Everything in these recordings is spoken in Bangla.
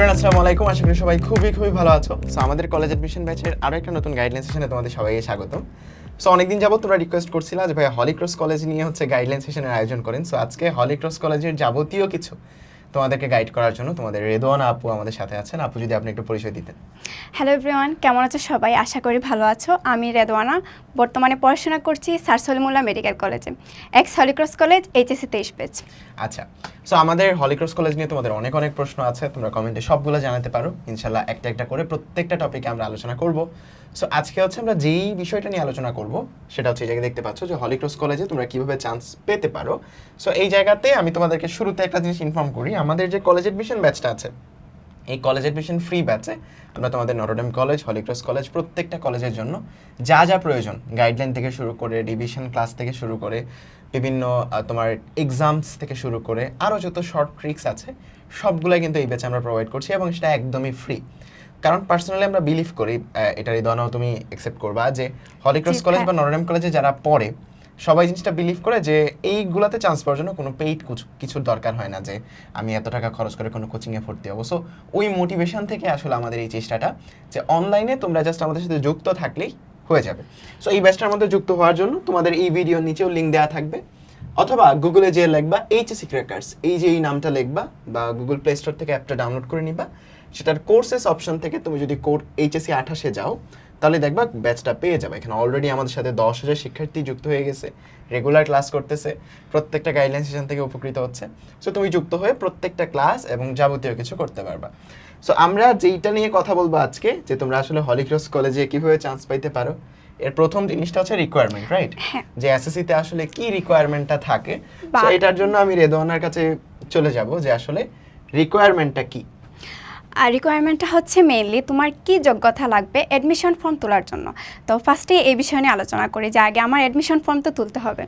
এভরিওয়ান আসসালামু আলাইকুম। আশা করি সবাই খুবই ভালো আছো। সো আমাদের কলেজ অ্যাডমিশন ব্যাচের আরো একটা নতুন গাইডলাইন সেশনে তোমাদের সবাইকে স্বাগতম। সো অনেকদিন যাবত তোমরা রিকোয়েস্ট করছিলা যে ভাই হলি ক্রস কলেজ নিয়ে গাইডলাইন সেশনের আয়োজন করেন। সো আজকে হলি ক্রস কলেজের যাবতীয় কিছু তোমাদেরকে গাইড করার জন্য তোমাদের রেদওয়ানা আপু আমাদের সাথে আছেন। আপু যদি আপনি একটু পরিচয় দিতেন। হ্যালো এভরিওয়ান, কেমন আছো সবাই? আশা করি ভালো আছো। আমি রেদওয়ানা, বর্তমানে পড়াশোনা করছি স্যার সলিমুল্লাহ মেডিকেল কলেজে, x Holy Cross college, HSC 23 batch. আচ্ছা, সো আমাদের হলিক্রস কলেজ নিয়ে তোমাদের অনেক প্রশ্ন আছে, তোমরা কমেন্টে সবগুলো জানাতে পারো। ইনশাল্লাহ একটা করে প্রত্যেকটা টপিকে আমরা আলোচনা করব। সো আজকে আমরা যেই বিষয়টা নিয়ে আলোচনা করব সেটা এই জায়গায় দেখতে পাচ্ছ যে হলিক্রস কলেজে তোমরা কিভাবে চান্স পেতে পারো। সো এই জায়গাতে আমি তোমাদেরকে শুরুতে একটা জিনিস ইনফর্ম করি, আমাদের যে কলেজ অ্যাডমিশন ব্যাচটা আছে, এই কলেজ অ্যাডমিশন ফ্রি ব্যাচে আমরা তোমাদের নটরডেম কলেজ, হলিক্রস কলেজ, প্রত্যেকটা কলেজের জন্য যা প্রয়োজন, গাইডলাইন থেকে শুরু করে রিভিশন ক্লাস থেকে শুরু করে বিভিন্ন তোমার এক্সামস থেকে শুরু করে আরও যত শর্ট ট্রিক্স আছে সবগুলাই কিন্তু এই ব্যাচে আমরা প্রোভাইড করছি, এবং সেটা একদমই ফ্রি। কারণ পার্সোনালি আমরা বিলিভ করি, এটার এই দনাও তুমি অ্যাকসেপ্ট করবা, যে হলিক্রস কলেজ বা নটরডেম কলেজে যারা পড়ে সবাই জিনিসটা বিলিভ করে যে এইগুলাতে চান্স পাওয়ার জন্য কোনো পেইড কিছুর দরকার হয় না, যে আমি এত টাকা খরচ করে কোনো কোচিংয়ে ভর্তি হবো। সো ওই মোটিভেশন থেকে আসলে আমাদের এই চেষ্টাটা, যে অনলাইনে তোমরা জাস্ট আমাদের সাথে যুক্ত থাকলেই হয়ে যাবে। সো এই ব্যাচটার মধ্যে যুক্ত হওয়ার জন্য তোমাদের এই ভিডিওর নিচেও লিঙ্ক দেওয়া থাকবে, অথবা গুগলে যে লিখবা এইচএসসি ক্র্যাকার্স, এই নামটা লিখবা, বা গুগল প্লে স্টোর থেকে অ্যাপটা ডাউনলোড করে নিবা। সেটার কোর্সেস অপশন থেকে তুমি যদি কোড এইচএসসি 28-এ যাও, তাহলে দেখবা ব্যাচটা পেয়ে যাবে। এখানে অলরেডি আমাদের সাথে 10,000 শিক্ষার্থী যুক্ত হয়ে গেছে, রেগুলার ক্লাস করতেছে, প্রত্যেকটা গাইডলাইন সেশন থেকে উপকৃত হচ্ছে। সো তুমি যুক্ত হয়ে প্রত্যেকটা ক্লাস এবং যাবতীয় কিছু করতে পারবা। সো আমরা যেইটা নিয়ে কথা বলবো আজকে, যে তোমরা আসলে হলিক্রস কলেজে কিভাবে চান্স পাইতে পারো, এর প্রথম জিনিসটা হচ্ছে রিকোয়ারমেন্ট, রাইট? যে এসএসসিতে আসলে কি রিকোয়ারমেন্টটা থাকে। সো এটার জন্য আমি রেদওয়ানার কাছে চলে যাব, যে আসলে রিকোয়ারমেন্টটা কি। আর রিকোয়ারমেন্টটা হচ্ছে মেইনলি তোমার কি যোগ্যতা লাগবে অ্যাডমিশন ফর্ম তোলার জন্য। তো ফার্স্টে এই বিষয় নিয়ে আলোচনা করি যে আগে আমার অ্যাডমিশন ফর্ম তো তুলতে হবে।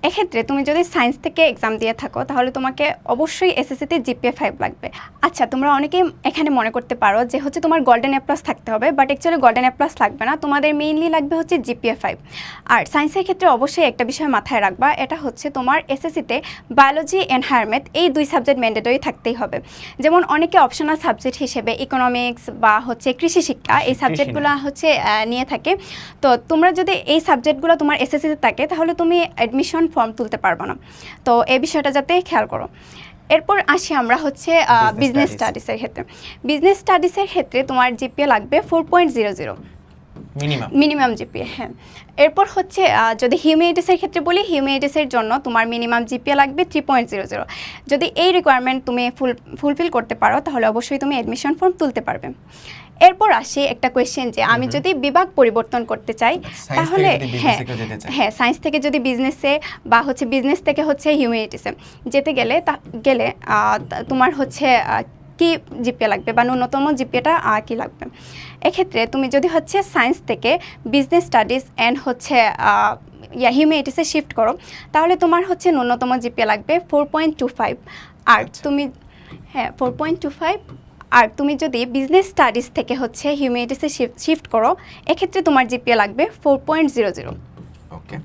এক্ষেত্রে তুমি যদি সায়েন্স থেকে এক্সাম দিয়ে থাকো, তাহলে তোমাকে অবশ্যই এসএসসিতে জিপিএ 5 লাগবে। আচ্ছা, তোমরা অনেকেই এখানে মনে করতে পারো যে তোমার গোল্ডেন এ প্লাস থাকতে হবে, but actually golden A plus লাগবে না, তোমাদের মেইনলি লাগবে জিপিএ 5। আর সায়েন্সের ক্ষেত্রে অবশ্যই একটা বিষয় মাথায় রাখবা, এটা হচ্ছে তোমার এসএসসিতে বায়োলজি অ্যান্ড হায়ার ম্যাথ এই 2 সাবজেক্ট ম্যান্ডেটরি থাকতেই হবে। যেমন অনেকে অপশনাল সাবজেক্ট হিসেবে ইকোনমিক্স বা কৃষি শিক্ষা এই সাবজেক্টগুলো নিয়ে থাকে। তো তোমরা যদি এই সাবজেক্টগুলো তোমার এসএসসিতে থাকে, তাহলে তুমি অ্যাডমিশন ফর্ম তুলতে পারবে না। তো এই বিষয়টা যাতে খেয়াল করো। এরপর আসি আমরা বিজনেস স্টাডিজের ক্ষেত্রে। বিজনেস স্টাডিজের ক্ষেত্রে তোমার জিপিএ লাগবে 4.00 মিনিমাম জিপিএ। হ্যাঁ, এরপর যদি হিউম্যানিটিসের ক্ষেত্রে বলি, হিউম্যানিটিসের জন্য তোমার মিনিমাম জিপিএ লাগবে 3.00। যদি এই রিকোয়ারমেন্ট তুমি ফুলফিল করতে পারো, তাহলে অবশ্যই তুমি অ্যাডমিশন ফর্ম তুলতে পারবে। এরপর আসি একটা কোয়েশ্চেন, যে আমি যদি বিভাগ পরিবর্তন করতে চাই, তাহলে হ্যাঁ সায়েন্স থেকে যদি বিজনেসে বা বিজনেস থেকে হিউম্যানিটিসে যেতে গেলে তোমার কি জিপিএ লাগবে বা ন্যূনতম জিপিএটা কি লাগবে। এক্ষেত্রে তুমি যদি সায়েন্স থেকে বিজনেস স্টাডিজ অ্যান্ড হিউম্যানিটিসে শিফট করো, তাহলে তোমার ন্যূনতম জিপিএ লাগবে 4.25। আর তুমি 4.25। আর তুমি যদি বিজনেস স্টাডিজ থেকে হিউম্যানিটিসে শিফট করো, এক্ষেত্রে তোমার জিপিএ লাগবে 4.00। ওকে,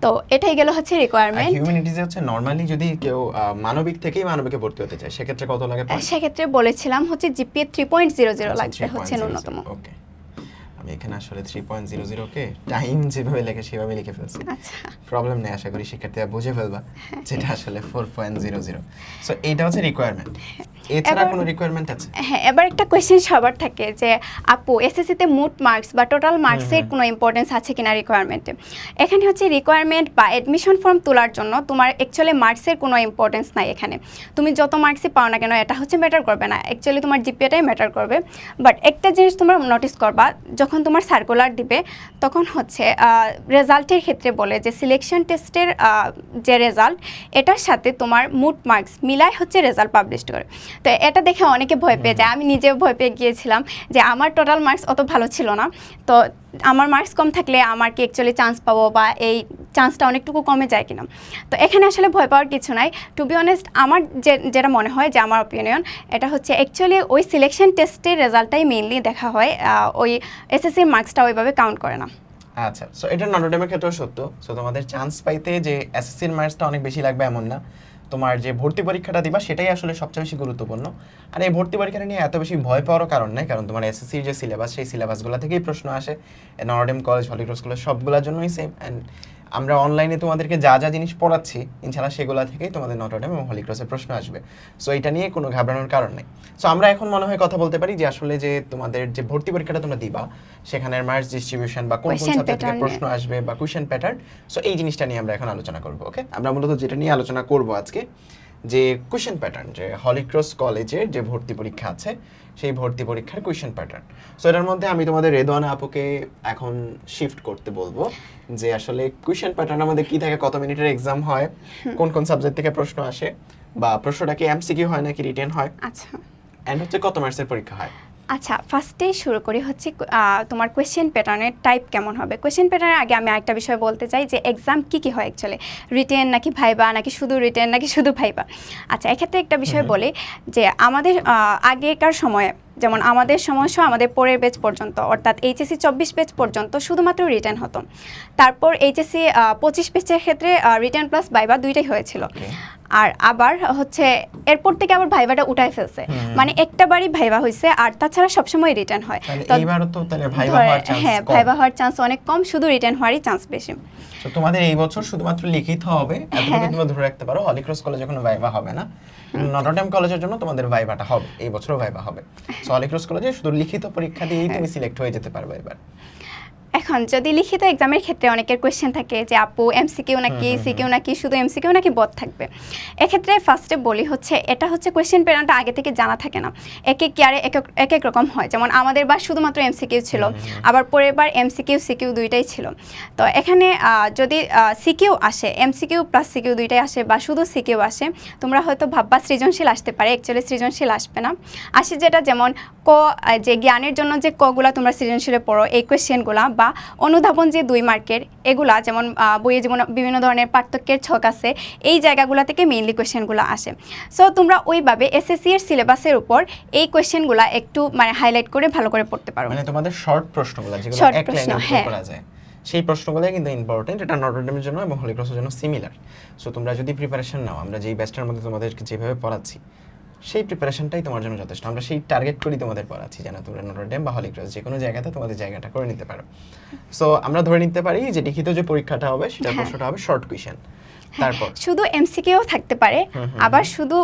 তো এটাই গেল রিকোয়ারমেন্ট। হিউম্যানিটিজে নরমালি যদি কেউ মানবিক থেকেই মানবিকে ভর্তি হতে চায়, সেক্ষেত্রে কত লাগে? সেক্ষেত্রে বলেছিলাম জিপিএ 3.00 লাগবে ন্যূনতম। ওকে, আমি এখানে আসলে 3.00 কে টাইম যেভাবে লেখে সেভাবে লিখে ফেলছি। আচ্ছা, প্রবলেম নেই, আশা করি শিক্ষার্থীরা বুঝে ফেলবা যেটা আসলে 4.00। সো এইটা রিকোয়ারমেন্ট। এছাড়া কোনো রিকোয়ারমেন্ট আছে? হ্যাঁ, এবার একটা কোয়েশ্চেন সবার থাকে যে আপু এসএসসিতে মোট মার্কস বা টোটাল মার্কসের কোনো ইম্পর্টেন্স আছে কিনা রিকোয়ারমেন্টে। এখানে রিকোয়ারমেন্ট বা অ্যাডমিশন ফর্ম তোলার জন্য তোমার অ্যাকচুয়ালি মার্কসের কোনো ইম্পর্টেন্স নাই। এখানে তুমি যত মার্কসই পাও না কেন, এটা ম্যাটার করবে না, অ্যাকচুয়ালি তোমার জিপিএটাই ম্যাটার করবে। বাট একটা জিনিস তোমরা নোটিস করবা, যখন তোমার সার্কুলার দিবে, তখন রেজাল্টের ক্ষেত্রে বলে যে সিলেকশন টেস্টের যে রেজাল্ট, এটার সাথে তোমার মোট মার্কস মিলাই রেজাল্ট পাবলিশ করে। তো এটা দেখে অনেকে ভয় পেয়ে যায়, আমি নিজেও ভয় পেয়ে গিয়েছিলাম যে আমার টোটাল মার্কস অত ভালো ছিল না, তো আমার মার্কস কম থাকলে আমার কি অ্যাকচুয়ালি চান্স পাবো বা এই চান্সটা অনেকটুকু কমে যায় কিনা। তো এখানে আসলে ভয় পাওয়ার কিছু নাই। টু বি অনেস্ট, আমার যেটা মনে হয়, যে আমার অপিনিয়ন, এটা অ্যাকচুয়ালি ওই সিলেকশন টেস্টের রেজাল্টটাই মেইনলি দেখা হয়, ওই এসএসসির মার্কসটা ওইভাবে কাউন্ট করে না। আচ্ছা, সো এটা নটরডেমের ক্ষেত্রেও সত্য। সো তোমাদের চান্স পাইতে যে এসএসসির মার্কসটা অনেক বেশি লাগবে এমন না। তোমার যে ভর্তি পরীক্ষাটা দিবা সেটাই আসলে সবচেয়ে বেশি গুরুত্বপূর্ণ। আর এই ভর্তি পরীক্ষাটা নিয়ে এত বেশি ভয় পাওয়ারও কারণ নেই, কারণ তোমার এসএসসির যে সিলেবাস সেই সিলেবাসগুলো থেকেই প্রশ্ন আসে। নটরডেম কলেজ, হলিক্রস কলেজ সবগুলোর জন্যই সেম। অ্যান্ড আমরা অনলাইনে তোমাদেরকে যা যা জিনিস পড়াচ্ছি ইনশাআল্লাহ সেগুলো থেকেই তোমাদের নটরডেম এবং হলিক্রসের প্রশ্ন আসবে। সো এটা নিয়ে কোনো ঘাবড়ানোর কারণ নেই। সো আমরা এখন মনে হয় কথা বলতে পারি যে আসলে যে তোমাদের যে ভর্তি পরীক্ষাটা তোমরা দিবা সেখানের মার্কস ডিস্ট্রিবিউশন বা কোন কোন Question সাবজেক্ট থেকে pattern প্রশ্ন আসবে বা কোশ্চেন প্যাটার্ন, সো এই জিনিসটা নিয়ে আমরা এখন আলোচনা করব। ওকে, আমরা মূলত যেটা নিয়ে আলোচনা করব আজকে যে কোশ্চেন প্যাটার্ন, যে হলিক্রস কলেজের যে ভর্তি পরীক্ষা আছে সেই ভর্তি পরীক্ষার কোশ্চেন প্যাটার্ন। সো এটার মধ্যে আমি তোমাদের রেদওয়ানা আপুকে এখন শিফট করতে বলবো যে আসলে কোশ্চেন প্যাটার্ন আমাদের কি থাকে, কত মিনিটের এক্সাম হয়, কোন কোন সাবজেক্ট থেকে প্রশ্ন আসে, বা প্রশ্নটা কি এমসিকিউ হয় নাকি রিটেন হয়, আচ্ছা এন্ড হচ্ছে কত মার্কসের পরীক্ষা হয়। আচ্ছা, ফার্স্টেই শুরু করি হচ্ছে তোমার কোয়েশ্চেন প্যাটার্নের টাইপ কেমন হবে। কোয়েশ্চেন প্যাটার্নের আগে আমি আরেকটা বিষয় বলতে চাই যে এক্সাম কি হয় অ্যাকচুয়ালি, রিটেন নাকি ভাইবা নাকি শুধু রিটেন নাকি শুধু ভাইবা। আচ্ছা, এক্ষেত্রে একটা বিষয় বলি যে আমাদের আগেকার সময়ে, যেমন আমাদের সময় আমাদের পরের ব্যাচ পর্যন্ত অর্থাৎ এইচএসসি 24 ব্যাচ পর্যন্ত শুধুমাত্র রিটেন হতো। তারপর এইচএসসি 25 ব্যাচের ক্ষেত্রে রিটেন প্লাস ভাইবা দুইটাই হয়েছিল। আর আবার হচ্ছে এরপর থেকে আবার ভাইবাটা উঠাই ফেলছে, মানে একটা বারই ভাইবা হয়েছে, আর তাছাড়া সবসময় রিটেন হয়। তো এইবারও তো তাহলে ভাইবা হওয়ার চান্স হ্যাঁ, কম। ভাইবা হওয়ার চান্স অনেক কম, শুধু রিটেন হওয়ারই চান্স বেশি। তো তোমাদের এই বছর শুধুমাত্র লিখিত হবে, এতটুকু তোমরা ধরে রাখতে পারো। হলিক্রস কলেজে কোনো ভাইবা হবে না, নটরডেম কলেজের জন্য তোমাদের ভাইবাটা হবে, এই বছরও ভাইবা হবে। সো হলিক্রস কলেজে শুধু লিখিত পরীক্ষা দিয়েই তুমি সিলেক্ট হয়ে যেতে পারবে এবার। এখন যদি লিখিত এক্সামের ক্ষেত্রে অনেকের কোয়েশ্চেন থাকে যে আপু এমসিকিউ নাকি সিকিউ নাকি শুধু এমসিকিউ নাকি বদ থাকবে। এক্ষেত্রে ফার্স্টে বলি হচ্ছে এটা হচ্ছে কোয়েশ্চেন প্যাটার্নটা আগে থেকে জানা থাকে না, এক এক ইয়ারে এক এক রকম হয়। যেমন আমাদের বার শুধুমাত্র এমসিকিউ ছিল, আবার পরের বার এমসিকিউ সিকিউ দুইটাই ছিল। তো এখানে যদি সিকিউ আসে, এমসিকিউ প্লাস সিকিউ দুইটাই আসে বা শুধু সিকিউ আসে, তোমরা হয়তো ভাববা সৃজনশীল আসতে পারে, অ্যাকচুয়ালি সৃজনশীল আসবে না। আসে যেটা যেমন যে জ্ঞানের জন্য যে কগুলা তোমরা সৃজনশীলে পড়ো এই কোয়েশ্চেনগুলা, বা অনুধাবন যে 2 মার্কের এগুলা, যেমন বইয়ে যেমন বিভিন্ন ধরনের পার্থক্যের ছক আছে, এই জায়গাগুলো থেকে মেইনলি কোয়েশ্চেনগুলো আসে। সো তোমরা ওইভাবে এসএসসি এর সিলেবাসের উপর এই কোয়েশ্চেনগুলো একটু মানে হাইলাইট করে ভালো করে পড়তে পারো। মানে তোমাদের শর্ট প্রশ্নগুলো যেগুলো Short এক প্রশ্ন, লাইনে উত্তর হ্যাঁ। করা যায় সেই প্রশ্নগুলোই কিন্তু ইম্পর্টেন্ট। এটা নটরডেমের জন্য এবং হলিক্রসের জন্য সিমিলার। সো তোমরা যদি প্রিপারেশন নাও, আমরা যেই ব্যাচটার মধ্যে তোমাদেরকে যেভাবে পড়াচ্ছি সেই প্রিপারেশনটাই তোমার জন্য যথেষ্ট। আমরা সেই টার্গেট করি তোমাদের পড়াচ্ছি যেন তোমরা নটরডেম বা হলিক্রস যে কোনো জায়গাতে তোমাদের জায়গাটা করে নিতে পারো। সো আমরা ধরে নিতে পারি যে লিখিত যে পরীক্ষাটা হবে সেটা প্রশ্নটা হবে শর্ট কোয়েশ্চেন। তারপর শুধু এমসিকিউ থাকতে পারে, আবার শুধু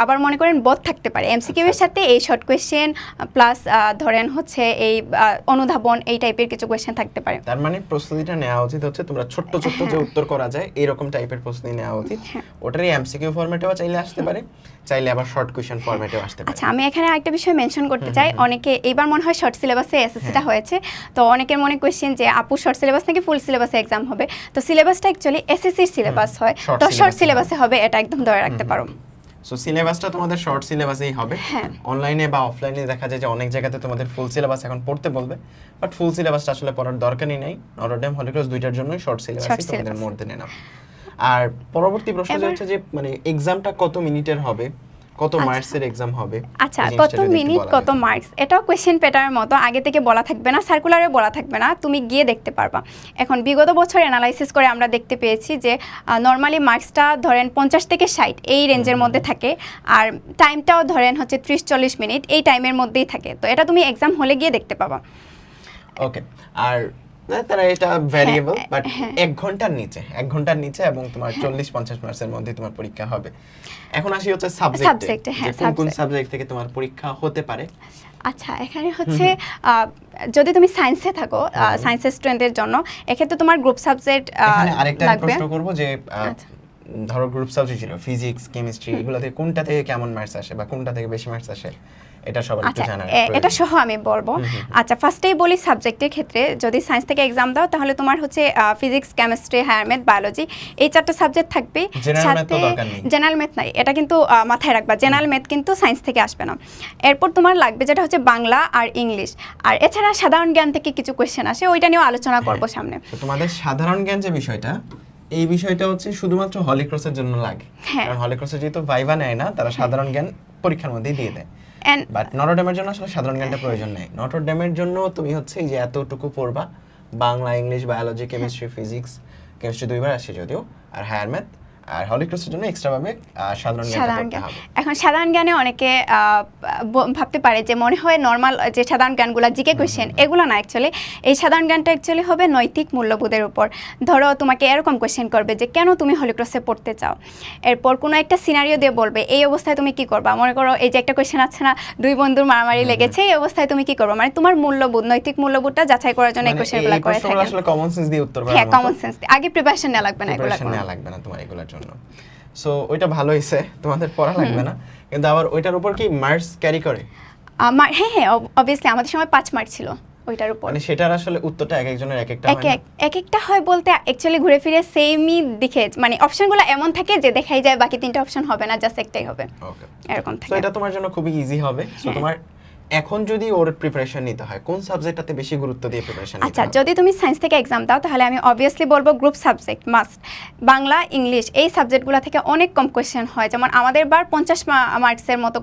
আবার মনে করেন বদ থাকতে পারে। এমসিকিউ এর সাথে এই শর্ট কোয়েশ্চেন প্লাস ধরেন হচ্ছে এই অনুধাবন এই টাইপের কিছু কোয়েশ্চেন থাকতে পারে। তার মানে প্রস্তুতিটা নেওয়া উচিত হচ্ছে তোমরা ছোট্ট ছোট্ট যে উত্তর করা যায় এরকম টাইপের প্রস্তুতি নেওয়া উচিত। ওটারই এমসিকিউ ফরম্যাটেও চাইলে আসতে পারে, চাইলে আবার শর্ট কোয়েশ্চেন ফরম্যাটেও আসতে পারে। আচ্ছা, আমি এখানে আরেকটা বিষয় মেনশন করতে চাই। অনেকে এইবার মনে হয় শর্ট সিলেবাসে এসএসসিটা হয়েছে, তো অনেকের মনে কোয়েশ্চেন যে আপু শর্ট সিলেবাস নাকি ফুল সিলেবাসে এক্সাম হবে। তো সিলেবাসটা অ্যাকচুয়ালি এসএসসির সিলেবাস হয়, Short তো শর্ট syllabus সিলেবাসে হবে, এটা একদম ধরে রাখতে পারো। সো সিলেবাসটা তোমাদের শর্ট সিলেবাসেই হবে। হ্যাঁ। অনলাইনে বা অফলাইনে দেখা যায় যে অনেক জায়গাতে তোমাদের ফুল সিলেবাস এখন পড়তে বলবে, বাট ফুল সিলেবাসটা আসলে পড়ার দরকারই নেই। নটরডেম হলিক্রস দুইটার জন্যই শর্ট সিলেবাসই তোমাদের syllabus। মধ্যে নেন। আর পরবর্তী প্রশ্ন যে হচ্ছে যে মানে এক্সামটা কত মিনিটের হবে, কত মার্কসের এক্সাম হবে। আচ্ছা, এই জিনিসটা কত যদি একটু মিনিট বলা কত যেত। মার্কস, এটাও কোয়েশ্চেন প্যাটার্নের মতো আগে থেকে বলা থাকবে না, সার্কুলারে বলা থাকবে না, তুমি গিয়ে দেখতে পারবা। এখন বিগত বছর অ্যানালাইসিস করে আমরা দেখতে পেয়েছি যে নর্মালি মার্কসটা ধরেন 50 থেকে 60 এই রেঞ্জের মধ্যে থাকে, আর টাইমটাও ধরেন হচ্ছে 30-40 মিনিট এই টাইমের মধ্যেই থাকে। তো এটা তুমি এক্সাম হলে গিয়ে দেখতে পাবা। ওকে, আর তারা এটা ভ্যারিয়েবল, বাট 1 ঘন্টার নিচে এবং তোমার 40-50 মার্কসের মধ্যে তোমার পরীক্ষা হবে। এখন আসি হচ্ছে সাবজেক্টে, সাবজেক্টে, হ্যাঁ, কোন কোন সাবজেক্ট। সাবজেক্ট থেকে তোমার পরীক্ষা হতে পারে। আচ্ছা, এখানে হচ্ছে যদি তুমি সায়েন্সে থাকো, সায়েন্সের স্টুডেন্টদের জন্য এক্ষেত্রে তোমার গ্রুপ সাবজেক্ট এখানে আরেকটা লাগবে। প্রশ্ন করব যে আচ্ছা। ধরো গ্রুপ সাবজেক্ট ছিল ফিজিক্স, কেমিস্ট্রি, এগুলো থেকে কোনটা থেকে কেমন মার্কস আসে বা কোনটা থেকে বেশি মার্কস আসে, এটা সবার একটু আচ্ছা, জানার এটা সহ আমি বলবো। আচ্ছা, ফার্স্টেই বলি সাবজেক্টের ক্ষেত্রে যদি সায়েন্স থেকে এক্সাম দাও তাহলে তোমার হচ্ছে physics, chemistry, higher math, biology এই 4টা সাবজেক্ট থাকবে। General math তো দরকার নেই। জেনারেল ম্যাথ নাই, এটা কিন্তু মাথায় রাখবা, জেনারেল ম্যাথ কিন্তু সায়েন্স থেকে আসবে না। এরপর তোমার লাগবে যেটা হচ্ছে বাংলা আর ইংলিশ, আর এছাড়া সাধারণ জ্ঞান থেকে কিছু কোয়েশ্চেন আসে, ওইটা নিয়েও আলোচনা করব সামনে। তো তোমাদের সাধারণ জ্ঞান যে বিষয়টা, এই বিষয়টা হচ্ছে শুধুমাত্র হলিক্রসের জন্য লাগে। হ্যাঁ। কারণ হলিক্রসে যেহেতু ভাইভা নেয় না, তারা সাধারণ জ্ঞান পরীক্ষার মধ্যেই দিয়ে দেয়। And বাট নটরডেমের জন্য আসলে সাধারণ জ্ঞানটা প্রয়োজন নেই। নটরডেমের জন্য তুমি হচ্ছে এই যে এতটুকু পড়বা, Bangla, English, biology, chemistry, physics, chemistry 2বার আসে যদিও, আর হায়ার ম্যাথ আর হলিক্রসের জন্য এক্সট্রা ভাবে সাধারণ জ্ঞান সাধারণ করতে জ্ঞান হবে। এখন সাধারণ জ্ঞানে অনেকে ভাবতে পারে যে মনে হয় নর্মাল যে সাধারণ জ্ঞানগুলো জিকে কোশ্চেন এগুলো না অ্যাকচুয়ালি এই সাধারণ জ্ঞানটা অ্যাকচুয়ালি হবে নৈতিক মূল্যবোধের উপর। ধরো তোমাকে এরকম কোশ্চেন করবে যে কেন তুমি হলিক্রসে পড়তে চাও, এরপর কোনো একটা সিনারিও দিয়ে বলবে এই অবস্থায় তুমি কি করবা। মনে করো এই যে একটা কোশ্চেন আছে না, দুই বন্ধুর মারামারি লেগেছে, এই অবস্থায় তুমি কি করবা, মানে তোমার মূল্যবোধ নৈতিক মূল্যবোধটা যাচাই করার জন্য এই মানে কোশ্চেনগুলো এই করে প্রশ্নগুলো থাকে। আসলে কমন সেন্স দিয়ে উত্তর করার হ্যাঁ মতো। কমন সেন্স আগে প্রিপারেশন নেওয়া লাগবে না এগুলো প্রিপারেশন নেওয়া লাগবে না তোমার এগুলোর জন্য। সো ওইটা ভালো হয়েছে, তোমাদের পড়া লাগবে না, কিন্তু আবার ওইটার উপর কি মার্কস ক্যারি করে? আমার হ্যাঁ অবভিয়াসলি আমাদের সময় 5 মার্ক ছিল ওইটার উপর। মানে সেটার আসলে উত্তরটা এক একজনের এক একটা হয় না? এক একটা হয় বলতে অ্যাকচুয়ালি ঘুরে ফিরে সেমই দেখে, মানে অপশনগুলো এমন থাকে যে দেখাই যায় বাকি 3টা অপশন হবে না, জাস্ট একটাই হবে, ওকে। এরকম সো থাকে। এটা তোমার জন্য খুবই ইজি হবে। সো তোমার এখন যদি ওর প্রিপারেশন নিতে হয় কোন সাবজেক্টটাতে বেশি গুরুত্ব দিয়ে প্রিপারেশন নিতে আচ্ছা হবে? যদি তুমি সায়েন্স থেকে এক্সাম দাও তাহলে আমি অবভিয়াসলি বলবো group subject must. Bangla English এই সাবজেক্টগুলো থেকে অনেক কম কোয়েশ্চেন হয়, যেমন আমাদের বার 50 মার্কসের মতো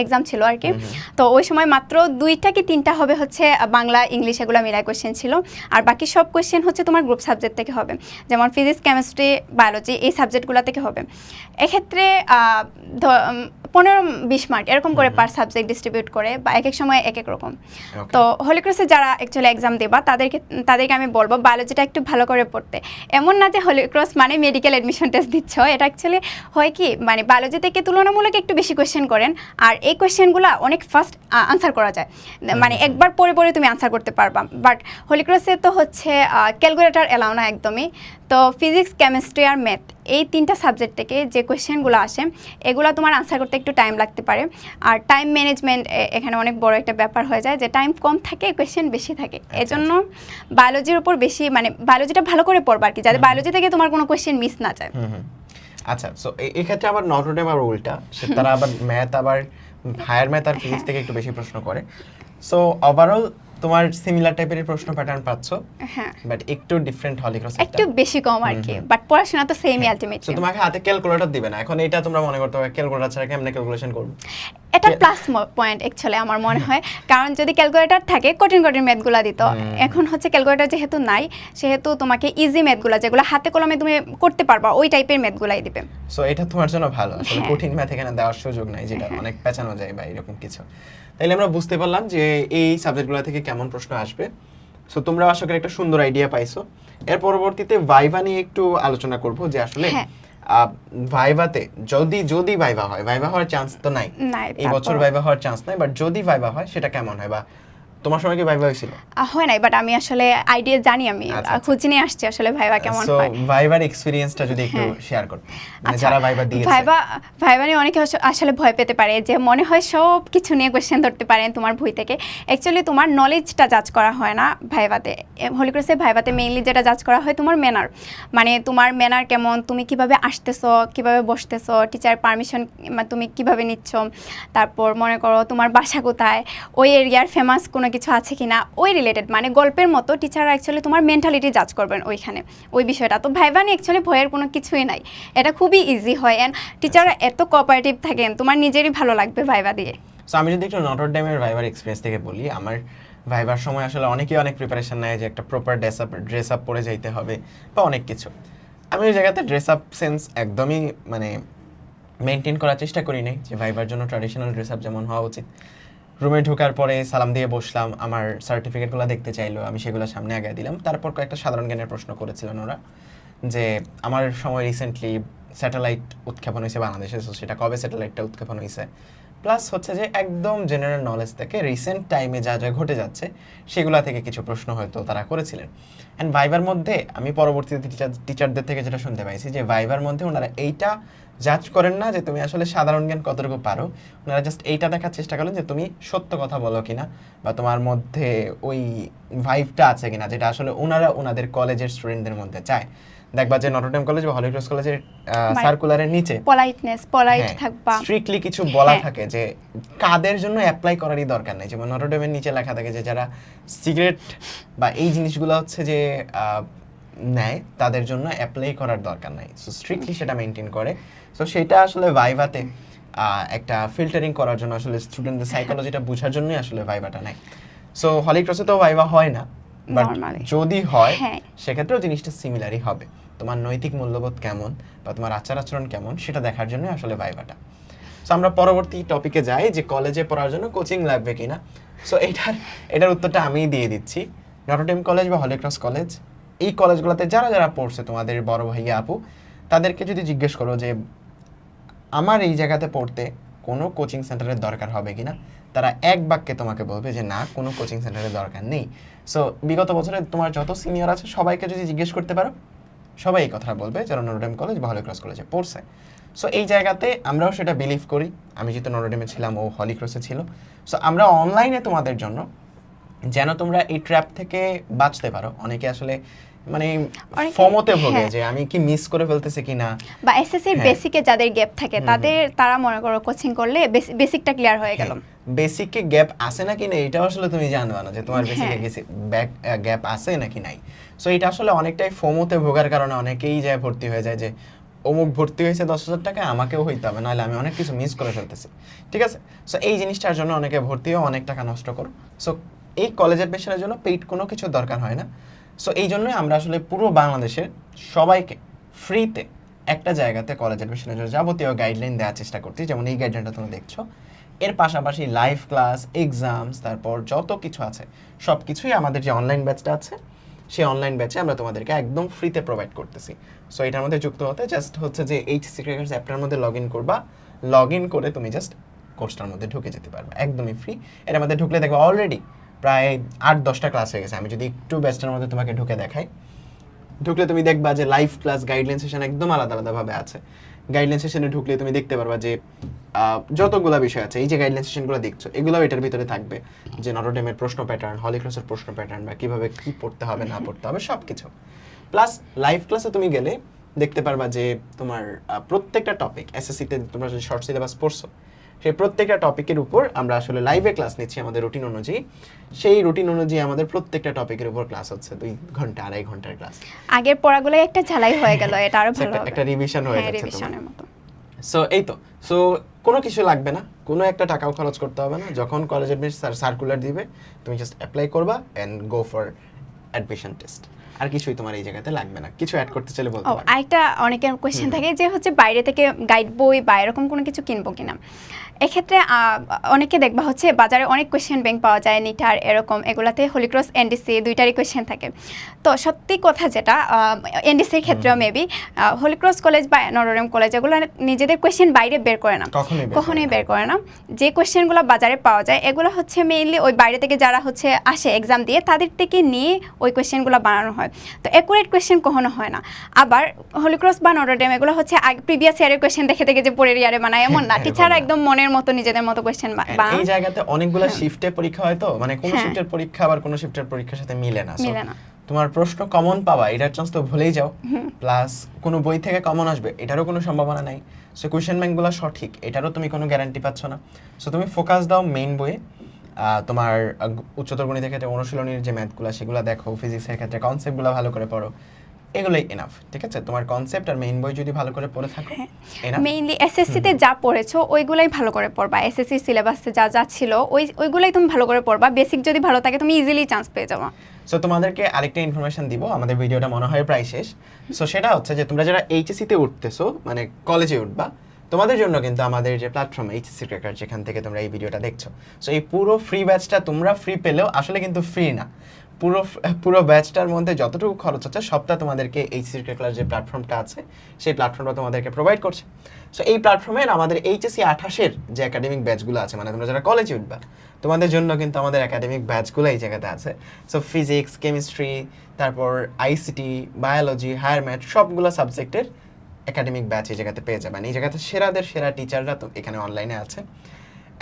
এক্সাম ছিল আর কি। তো ওই সময় মাত্র 2টা কি 3টা হবে হচ্ছে বাংলা ইংলিশ এগুলো মিলাই কোয়েশ্চেন ছিল, আর বাকি সব কোয়েশ্চেন হচ্ছে তোমার গ্রুপ সাবজেক্ট থেকে হবে, যেমন ফিজিক্স কেমিস্ট্রি বায়োলজি এই সাবজেক্টগুলো থেকে হবে। এক্ষেত্রে 15-20 মার্ক এরকম করে পার সাবজেক্ট ডিস্ট্রিবিউট করে, বা এক এক সময় এক এক রকম। Okay. তো হলিক্রসে যারা অ্যাকচুয়ালি এক্সাম দেবা তাদেরকে আমি বলবো বায়োলজিটা একটু ভালো করে পড়তে। এমন না যে হলিক্রস মানে মেডিকেল অ্যাডমিশন টেস্ট দিচ্ছ, এটা অ্যাকচুয়ালি হয় কি মানে বায়োলজি থেকে তুলনামূলক একটু বেশি কোয়েশ্চেন করেন, আর এই কোয়েশ্চেনগুলো অনেক ফাস্ট আনসার করা যায়, মানে একবার পরে পরে তুমি আনসার করতে পারবা। বাট হলিক্রসে তো হচ্ছে ক্যালকুলেটর এলাও না একদমই। তো ফিজিক্স কেমিস্ট্রি আর ম্যাথ এই 3টা সাবজেক্ট থেকে যে কোয়েশ্চেনগুলো আসে এগুলো তোমার আনসার করতে একটু টাইম লাগতে পারে, আর টাইম ম্যানেজমেন্ট এখানে অনেক বড় একটা ব্যাপার হয়ে যায় যে টাইম কম থাকে কোয়েশ্চেন বেশি থাকে। এজন্য বায়োলজির উপর বেশি মানে বায়োলজিটা ভালো করে পড়বা আর কি, যাতে বায়োলজি থেকে তোমার কোনো কোয়েশ্চেন মিস না যায়। আচ্ছা, সো এই ক্ষেত্রে আবার নটরডেম আবার উল্টা, তারা আবার ম্যাথ আবার হায়ার ম্যাথ আর ফিজিক্স থেকে একটু বেশি প্রশ্ন করে। সো ওভারঅল তোমার সিমিলার টাইপের প্রশ্ন প্যাটার্ন পাচ্ছো, হ্যাঁ বাট একটু ডিফারেন্ট হলিক্রস একটু বেশি কম আর কি, বাট পড়াশোনা তো সেমই সো আলটিমেটলি। তোমাকে হাতে ক্যালকুলেটর দিবে না, এখন এটা তোমরা মনে করতে হবে ক্যালকুলেটর ছাড়া কেমনে ক্যালকুলেশন করব। এটা প্লাস পয়েন্ট অ্যাকচুয়ালি আমার মনে হয়, কারণ যদি ক্যালকুলেটর থাকে কঠিন কঠিন ম্যাথগুলো দিত। এখন হচ্ছে ক্যালকুলেটর যেহেতু নাই সেহেতু তোমাকে ইজি ম্যাথগুলো যেগুলো হাতে কলমে তুমি করতে পারবা ওই টাইপের ম্যাথগুলাই দিবে। সো এটা তোমার জন্য ভালো, আসলে হ্যাঁ। কঠিন ম্যাথ এখানে দেওয়ার সুযোগ নাই, যেটা অনেক পেঁচানো যায় বা এরকম কিছু। তাইলে আমরা বুঝতে পারলাম যে এই সাবজেক্টগুলো থেকে কেমন প্রশ্ন আসবে। সো তোমরা আশা করি একটা সুন্দর আইডিয়া পাইছো। এর পরবর্তীতে ভাইভা নিয়ে একটু আলোচনা করব, যে আসলে হ্যাঁ। ভাইভাতে যদি ভাইভা হয়, ভাইভা হওয়ার চান্স তো নাই নাই, এই বছর, তারপর- ভাইভা হওয়ার চান্স নাই, বাট যদি ভাইভা হয় সেটা কেমন হয়, বা তোমার সময় কি ভাইভা হয়েছিল? হয় নাই, বাট আমি আসলে আইডিয়া জানি, আমি আচ্ছা, আচ্ছা। খোঁজ নিয়ে আসছি আসলে ভাইবা কেমন সো হয়। ভাইভার এক্সপেরিয়েন্সটা যদি একটু হ্যাঁ। শেয়ার করতে, মানে আচ্ছা, যারা ভাইভা দিয়েছে। ভাইবা নিয়ে অনেকে আসলে ভয় পেতে পারে, যে মনে হয় সব কিছু নিয়ে কোয়েশ্চেন ধরতে পারেন তোমার বই থেকে। অ্যাকচুয়ালি তোমার নলেজটা জাজ করা হয় না ভাইভাতে। হলিক্রসে ভাইভাতে মেইনলি যেটা জাজ করা হয় তোমার ম্যানার, মানে তোমার ম্যানার কেমন, তুমি কিভাবে আসতেছো, কিভাবে বসতেছো, টিচার পারমিশন তুমি কিভাবে নিচ্ছ, তারপর মনে করো তোমার বাসা কোথায়, ওই এরিয়ার ফেমাস কোনো কিছু আছে কিনা, ওই রিলেটেড মানে গল্পের মতো টিচাররা অ্যাকচুয়ালি তোমার মেন্টালিটি জাজ করবেন ওইখানে ওই বিষয়টা। তো ভাইবা নিয়ে অ্যাকচুয়ালি ভয়ের কোনো কিছুই নাই, এটা খুবই ইজি হয়, অ্যান্ড টিচাররা এত কোঅপারেটিভ থাকেন তোমার নিজেরই ভালো লাগবে ভাইবা দিয়ে। সো আমি যদি একটু নটরডেমের ভাইবার এক্সপিরিয়েন্স থেকে বলি, আমার ভাইবার সময় আসলে অনেকেই অনেক প্রিপারেশন নেয় যে একটা প্রপার ড্রেস আপ পরে যাইতে হবে বা অনেক কিছু। আমি ওই জায়গাতে ড্রেস আপ সেন্স একদমই মানে মেনটেন করার চেষ্টা করি নাই, যে ভাইবার জন্য ট্র্যাডিশনাল ড্রেস আপ যেমন হওয়া উচিত। রুমে ঢোকার পরে সালাম দিয়ে বসলাম, আমার সার্টিফিকেটগুলো দেখতে চাইলো, আমি সেগুলো সামনে আগায় দিলাম। তারপর কয়েকটা সাধারণ জ্ঞানের প্রশ্ন করেছিলেন ওরা, যে আমার সময় রিসেন্টলি স্যাটেলাইট উৎক্ষেপণ হয়েছে বাংলাদেশে, সো সেটা কবে স্যাটেলাইটটা উৎক্ষেপণ হয়েছে, প্লাস হচ্ছে যে একদম জেনারেল নলেজ থেকে রিসেন্ট টাইমে যা যা ঘটে যাচ্ছে সেগুলা থেকে কিছু প্রশ্ন হয়তো তারা করেছিলেন। অ্যান্ড ভাইবার মধ্যে আমি পরবর্তীতে টিচারদের থেকে যেটা শুনতে পাইছি, যে ভাইবার মধ্যে ওনারা এইটা জাজ করেন না যে তুমি আসলে সাধারণ জ্ঞান কতটুকু পারো, ওনারা জাস্ট এইটা দেখার চেষ্টা করেন যে তুমি সত্য কথা বলো কিনা, বা তোমার মধ্যে ওই ভাইবটা আছে কিনা, যেটা আসলে ওনারা ওনাদের কলেজের স্টুডেন্টদের মধ্যে চায়। দেখবা যে নটরডেম কলেজ বা হলিক্রস কলেজের সার্কুলারের নিচে পলাইট থাকবা, স্ট্রিক্টলি কিছু বলা হ্যাঁ। থাকে যে কাদের জন্য অ্যাপ্লাই করারই দরকার নেই। যেমন নটরডেমের নিচে লেখা থাকে যে যারা সিগারেট বা এই জিনিসগুলো হচ্ছে যে নেয় তাদের জন্য অ্যাপ্লাই করার দরকার নাই। সো স্ট্রিক্টলি সেটা মেনটেন করে। সো সেটা আসলে ভাইভাতে একটা ফিল্টারিং করার জন্য, আসলে স্টুডেন্টদের সাইকোলজিটা বোঝার জন্যই আসলে ভাইভাটা নেয়। সো হলিক্রসে তো ভাইভা হয় না, বাট Normally। যদি হয় হ্যাঁ। সেক্ষেত্রেও জিনিসটা সিমিলারই হবে। তোমার নৈতিক মূল্যবোধ কেমন বা তোমার আচার আচরণ কেমন সেটা দেখার জন্য আসলে ভাইভাটা। সো আমরা পরবর্তী টপিকে যাই যে কলেজে পড়ার জন্য কোচিং লাগবে কিনা। সো এটার উত্তরটা আমিই দিয়ে দিচ্ছি। নটর ডেম কলেজ বা হলি ক্রস কলেজ, এই কলেজগুলোতে যারা যারা পড়ছে তোমাদের বড় ভাইয়া আপু, তাদেরকে যদি জিজ্ঞেস করো যে আমার এই জায়গাতে পড়তে কোনো কোচিং সেন্টারের দরকার হবে কিনা, তারা এক বাক্যে তোমাকে বলবে যে না, কোনো কোচিং সেন্টারের দরকার নেই। সো বিগত বছরে তোমার যত সিনিয়র আছে সবাইকে যদি জিজ্ঞেস করতে পারো, সবাই এই কথা বলবে যারা নটর ডেম কলেজ বা হলি ক্রস কলেজে পড়ছে। সো এই জায়গাতে আমরাও সেটা বিলিভ করি। আমি যেহেতু নটর ডেমে ছিলাম, ও হলি ক্রসে ছিল। সো আমরা অনলাইনে তোমাদের জন্য, যেন তোমরা এই ট্র্যাপ থেকে বাঁচতে পারো। অনেকে আসলে মানে ফমতে ভোগে যে আমি কি মিস করে ফেলতেছি কিনা, বা এসএসসির বেসিকে যাদের গ্যাপ থাকে তারা মনে করো কোচিং করলে বেসিকটা ক্লিয়ার হয়ে গেল। বেসিকে গ্যাপ আছে নাকি না এটাও আসলে তুমি জানবে না যে তোমার বেসিকে গ্যাপ আছে নাকি নাই। সো এটা আসলে অনেকটাই ফমতে ভোগার কারণে অনেকেই যায় ভর্তি হয়ে যায় যে অমুক ভর্তি হয়েছে 10,000 টাকা, আমাকেও হইতে হবে, নাহলে আমি অনেক কিছু মিস করে ফেলতেছি। ঠিক আছে, সো এই জিনিসটার জন্য অনেকে ভর্তি হয়ে অনেক টাকা নষ্ট করো। সো এই কলেজের পেশার জন্য পেইড কোনো কিছু দরকার হয় না। সো এই জন্যই আমরা আসলে পুরো বাংলাদেশের সবাইকে ফ্রিতে একটা জায়গাতে কলেজের পেশার জন্য যাবতীয় গাইডলাইন দেওয়ার চেষ্টা করছি। যেমন এই গাইডলাইনটা তোমরা দেখছো, এর পাশাপাশি লাইভ ক্লাস, এক্সামস, তারপর যত কিছু আছে সব কিছুই আমাদের যে অনলাইন ব্যাচটা আছে সেই অনলাইন ব্যাচে আমরা তোমাদেরকে একদম ফ্রিতে প্রোভাইড করতেছি। সো এটার মধ্যে যুক্ত হতে জাস্ট হচ্ছে যে এইচএসসি ক্র্যাকারস অ্যাপটার মধ্যে লগ ইন করবা, লগ ইন করে তুমি জাস্ট কোর্সটার মধ্যে ঢুকে যেতে পারবে একদমই ফ্রি। এর মধ্যে ঢুকলে দেখবে অলরেডি প্রায় 8-10টা ক্লাস হয়ে গেছে। আমি যদি একটু ব্যাচটার মধ্যে তোমাকে ঢুকে দেখাই, ঢুকলে তুমি দেখবা যে লাইভ ক্লাস, গাইডলাইন সেশন একদম আলাদা আলাদাভাবে আছে। গাইডলাইন সেশনে ঢুকলে তুমি দেখতে পারবা যে যতগুলো বিষয় আছে, এই যে গাইডলাইন সেশনগুলো দেখছো এগুলো এটার ভিতরে থাকবে, যে নটর ডেমের প্রশ্ন প্যাটার্ন, হলি ক্রসের প্রশ্ন প্যাটার্ন, বা কিভাবে কি পড়তে হবে না পড়তে হবে সব কিছু। প্লাস লাইভ ক্লাসে তুমি গেলে দেখতে পারবা যে তোমার প্রত্যেকটা টপিক, এসএসসিতে তোমরা যদি শর্ট সিলেবাস পড়ছো সেই প্রত্যেকটা টপিকের উপর আমরা আসলে লাইভে ক্লাস নিচ্ছি আমাদের রুটিন অনুযায়ী। সেই রুটিন অনুযায়ী আমাদের প্রত্যেকটা টপিকের উপর ক্লাস হচ্ছে 2 ঘন্টা 2.5 ঘন্টার ক্লাস। আগের পড়াগুলো একটা ঝালাই হয়ে গেল, এটা আরো ভালো হবে, একটা রিভিশন হয়ে যাচ্ছে রিভিশনের মতো। সো এই তো, সো কোনো কিছু লাগবে না, কোনো একটা টাকাও খরচ করতে হবে না। যখন কলেজের সার্কুলার দিবে তুমি জাস্ট অ্যাপ্লাই করবা and go for admission test. আর কিছুই তোমার এই জায়গাতে লাগবে না। কিছু অ্যাড করতে চাইলে বলতে পারো। আরেকটা অনেকের কোশ্চেন থাকে যে হচ্ছে বাইরে থেকে গাইড বই বা এরকম কোনো কিছু কিনবো কিনা। এক্ষেত্রে অনেকে দেখবা হচ্ছে বাজারে অনেক কোয়েশ্চেন ব্যাংক পাওয়া যায়, নিটার এরকম, এগুলাতে হলি ক্রস এনডিসি দুইটারই কোয়েশ্চেন থাকে। তো সত্যি কথা যেটা, এনডিসির ক্ষেত্রেও মেবি হলি ক্রস কলেজ বা নটর ডেম কলেজ এগুলো নিজেদের কোয়েশ্চেন বাইরে বের করে না, কখনোই বের করে না। যে কোয়েশ্চেনগুলো বাজারে পাওয়া যায় এগুলো হচ্ছে মেইনলি ওই বাইরে থেকে যারা হচ্ছে আসে এক্সাম দিয়ে তাদের থেকে নিয়ে ওই কোয়েশ্চেনগুলো বানানো হয়। তো অ্যাকুরেট কোয়েশ্চেন কখনো হয় না। আবার হলি ক্রস বা নটর ডেম এগুলো হচ্ছে প্রিভিয়াস ইয়ারের কোয়েশ্চেন দেখে দেখে যে পরের ইয়ারে বানায় এমন না, টিচার একদম মনের মতো নিজেদের মতো কোয়েশ্চেন বানায়। এই জায়গাতে অনেকগুলো শিফটে পরীক্ষা হয়, তো মানে কোন শিফটের পরীক্ষা আবার কোন শিফটের পরীক্ষার সাথে মিলে না। তোমার প্রশ্ন কমন পাবা এটার চান্স তো ভুলেই যাও, প্লাস কোনো বই থেকে কমন আসবে এটারও কোনো সম্ভাবনা নাই। সো কোয়েশ্চেন ব্যাংকগুলো সঠিক এটারও তুমি কোনো গ্যারান্টি পাচ্ছ না। সো তুমি ফোকাস দাও মেইন বইয়ে। তোমার উচ্চতর গণিতের ক্ষেত্রে অনুশীলনীর যে ম্যাথগুলো সেগুলো দেখো, ফিজিক্সের ক্ষেত্রে কনসেপ্টগুলো ভালো করে পড়ো, এগুলোই এনাফ। ঠিক আছে, তোমার কনসেপ্ট আর মেইন বই যদি ভালো করে পড়ে থাকো এনাফ। মেইনলি এসএসসিতে যা পড়েছো ওইগুলাই ভালো করে পড়বা, এসএসসি সিলেবাসে যা যা ছিল ওইগুলাই তুমি ভালো করে পড়বা। বেসিক যদি ভালো থাকে তুমি ইজিলি চান্স পেয়ে যাবে। সো তোমাদেরকে আরেকটা ইনফরমেশন দিব, আমাদের ভিডিওটা মনে হয় প্রায় শেষ। সো সেটা হচ্ছে যে তোমরা যারা এইচএসসিতে উঠতেছো, মানে কলেজে উঠবা, তোমাদের জন্য কিন্তু আমাদের যে প্ল্যাটফর্ম এইচএসসি ক্র্যাকার, যেখান থেকে তোমরা এই ভিডিওটা দেখছো, সো এই পুরো ফ্রি ব্যাচটা তোমরা ফ্রি পেলেও আসলে কিন্তু ফ্রি না। পুরো ব্যাচটার মধ্যে যতটুকু খরচ হচ্ছে সবটা তোমাদেরকে এইচএসসি ক্র্যাকার যে প্ল্যাটফর্মটা আছে সেই প্ল্যাটফর্মটা তোমাদেরকে প্রোভাইড করছে। সো এই প্ল্যাটফর্মের আমাদের এইচএসসি 28-এর যে একাডেমিক ব্যাচগুলো আছে, মানে তোমরা যারা কলেজে উঠবা তোমাদের জন্য কিন্তু আমাদের একাডেমিক ব্যাচগুলো এই জায়গাতে আছে। সো ফিজিক্স, কেমিস্ট্রি, তারপর আইসিটি, বায়োলজি, হায়ার ম্যাথ সবগুলো সাবজেক্টের একাডেমিক ব্যাচ এই জায়গাতে পেয়ে যাবেন। এই জায়গাতে সেরাদের সেরা টিচাররা তো এখানে অনলাইনে আছে।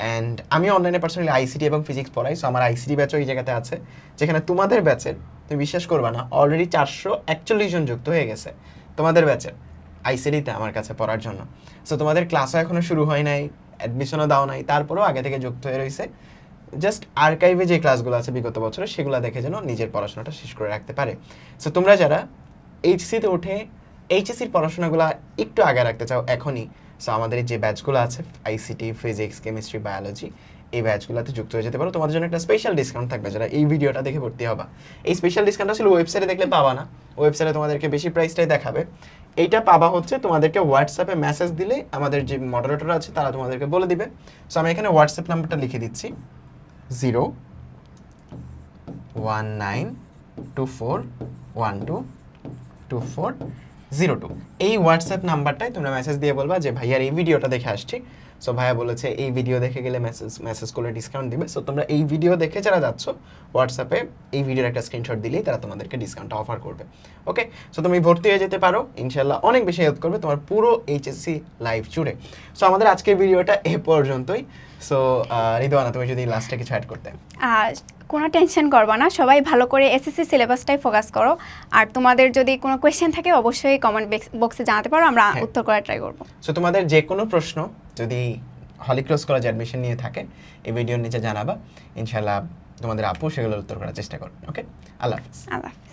অ্যান্ড আমি অনলাইনে পার্সোনালি আইসিটি এবং ফিজিক্স পড়াই। সো আমার আইসিটি ব্যাচও এই জায়গাতে আছে, যেখানে তোমাদের ব্যাচের, তুমি বিশ্বাস করবা না, অলরেডি 441 জন যুক্ত হয়ে গেছে তোমাদের ব্যাচের আইসিটিতে আমার কাছে পড়ার জন্য। সো তোমাদের ক্লাসও এখনও শুরু হয় নাই, অ্যাডমিশনও দাও নাই, তারপরেও আগে থেকে যুক্ত হয়ে রয়েছে। জাস্ট আর্কাইভে যে ক্লাসগুলো আছে বিগত বছরে সেগুলো দেখে যেন নিজের পড়াশোনাটা শেষ করে রাখতে পারে। সো তোমরা যারা এইচএসসিতে উঠে এইচএসসির পড়াশোনাগুলো একটু আগে রাখতে চাও এখনই, সো আমাদের যে ব্যাচগুলো আছে আইসিটি, ফিজিক্স, কেমিস্ট্রি, বায়োলজি, এই ব্যাচগুলোতে যুক্ত হয়ে যেতে পারো। তোমাদের জন্য একটা স্পেশাল ডিসকাউন্ট থাকবে যারা এই ভিডিওটা দেখে ভর্তি হবা। এই স্পেশাল ডিসকাউন্টটা ছিল ওয়েবসাইটে দেখলে পাবা না, ওয়েবসাইটে তোমাদেরকে বেশি প্রাইসটাই দেখাবে। এইটা পাবা হচ্ছে তোমাদেরকে হোয়াটসঅ্যাপে মেসেজ দিলে আমাদের যে মডারেটর আছে তারা তোমাদেরকে বলে দিবে। সো আমি এখানে হোয়াটসঅ্যাপ নাম্বারটা লিখে দিচ্ছি 01924122402। এই হোয়াটসঅ্যাপ নাম্বারটায় তোমরা মেসেজ দিয়ে বলবা যে ভাইয়ার এই ভিডিওটা দেখে আসছি, সো ভাইয়া বলেছে এই ভিডিও দেখে গেলে মেসেজ করলে ডিসকাউন্ট দিবে। সো তোমরা এই ভিডিও দেখে যারা যাচ্ছ হোয়াটসঅ্যাপে এই ভিডিওর একটা স্ক্রিনশট দিলেই তারা তোমাদেরকে ডিসকাউন্টটা অফার করবে। ওকে, সো তুমি ভর্তি হয়ে যেতে পারো, ইনশাল্লাহ অনেক বেশি হেল্প করবে তোমার পুরো এইচএসসি লাইফ জুড়ে। সো আমাদের আজকের ভিডিওটা এ পর্যন্তই। সো রিদওয়ানা, তুমি যদি লাস্টে কিছু অ্যাড করতে। কোনো টেনশন করবা না, সবাই ভালো করে এসএসসি সিলেবাসটাই ফোকাস করো। আর তোমাদের যদি কোনো কোয়েশ্চেন থাকে অবশ্যই কমেন্ট বক্সে জানাতে পারো, আমরা উত্তর করার ট্রাই করবো। সো তোমাদের যে কোনো প্রশ্ন যদি হলিক্রস কলেজ অ্যাডমিশন নিয়ে থাকে এই ভিডিওর নিচে জানাবা, ইনশাল্লাহ তোমাদের আপু সেগুলোর উত্তর করার চেষ্টা করবে। ওকে, আল্লাহ হাফিজ। আল্লাহ হাফিজ।